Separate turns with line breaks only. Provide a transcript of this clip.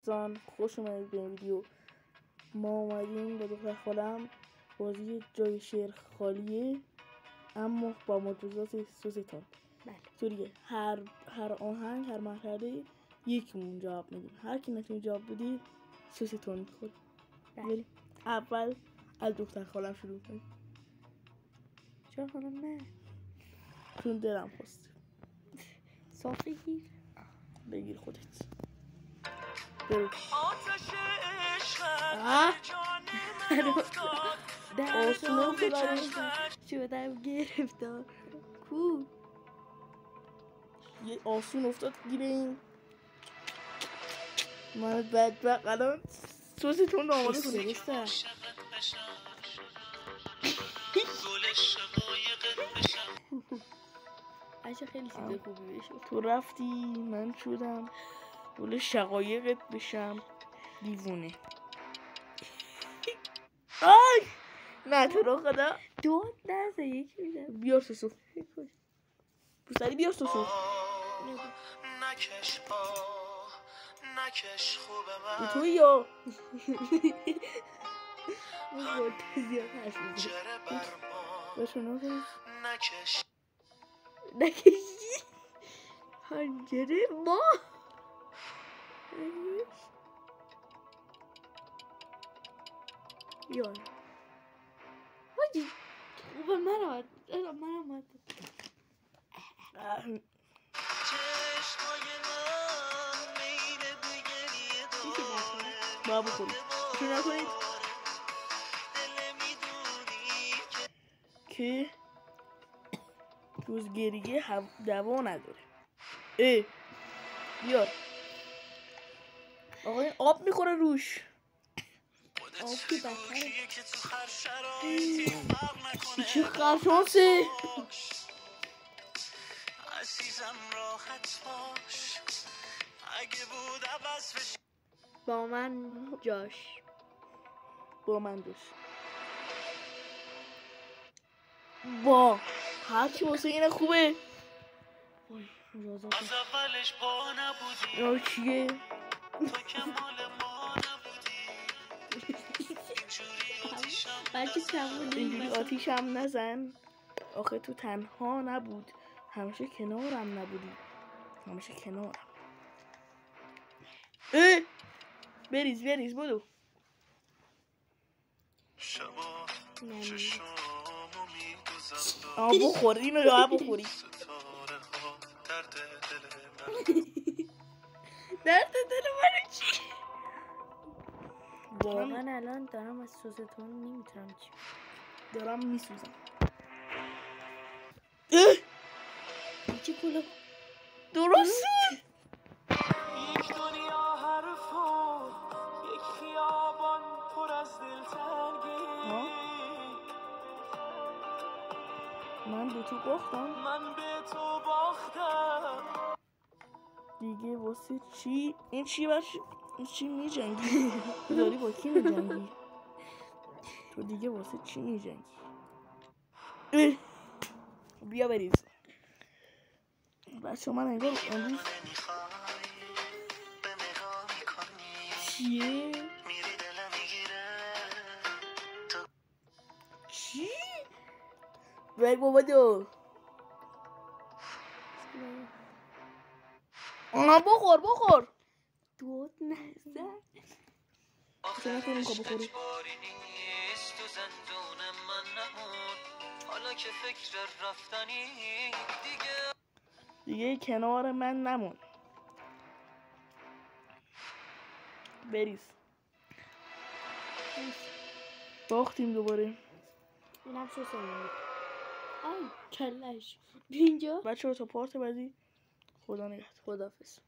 زان خوش اومدید به این ویدیو. ما اومدیم با دختر خالم بازی جای شعر خالیه اما با مجوزات سوزتان.
بله
طوریه هر آهنگ هر مرحله یکیمون جواب میدیم، هر کی نتونه جواب بدی سوزتان میخوره.
بله.
اول از دختر خالم شروع کنیم.
چرا خانم نه؟
چون دلم خواست.
صافی گیر
بگیر خودت. برو. آسونو
شدم گرفتار کو
یه آسون افتاد گیره این من بدبخت. الان سوزتون رو آماده کنید.
عجب خیلی چیز خوبی بشه.
تو رفتی من شدم گل شقایقت بشم دیوونه. آی نه تو رو خدا
داد نزه یکی میدم
بیار سوسو بسری بیار سوسو
نکش خوبه
به
من
توی یا
اون زیاد حرف میزه
جره برما
باشو نکنید
نکش
نکشی هنجره ما یار حاجی خوبه من آمد
چشمای من میل بگریه داره
با بخورید چون نکنید
دل میدونی
که روزگریه دوا نداره. بیار آقا این آب میخوره روش.
آب که بدتره
که تو هر شرایطی فرق نکنه
چه خرشانسه
عزیزم راحت باش اگه بود عوض بشه
با من جاش
با من دوش با هرچی واسه اینه خوبه.
از اولش با نبودی
یا چیه
تو که مال ما نبودی اینجوری آتیشم
بچه کمونه
اینجوری آتیشم نزن. آخه تو تنها نبود همیشه کنارم نبودی همیشه کنارم. بریز بدو
شبا چشامو میدوزم
بخور اینو یا بخوری
ستاره ها درد دل من
درد دل منو چی
واقعا الان دارم از سوزتون نمیتونم چی
دارم میسوزم.
چی کلو
درسته
یک دنیا حرفا یک خیابان پر از دلتنگی
من به تو باختم
من به تو باختم
دیگه واسه چی این چی چی میجنگی داری با کی میجنگی تو دیگه واسه چی میجنگی بیا بریز بچه من انگار امروز چیه چی بگ بابا دو بخور
دود نزد
چه نکنیم که بخوری
تو زندون من نمون حالا که فکر رفتنی
دیگه کنار من نمون. بریز باختیم دوباره.
اینم سوسه بود آی کلش اینجا
بچه ها تا پارت بعدی خدا نگهدار.
خدافظ.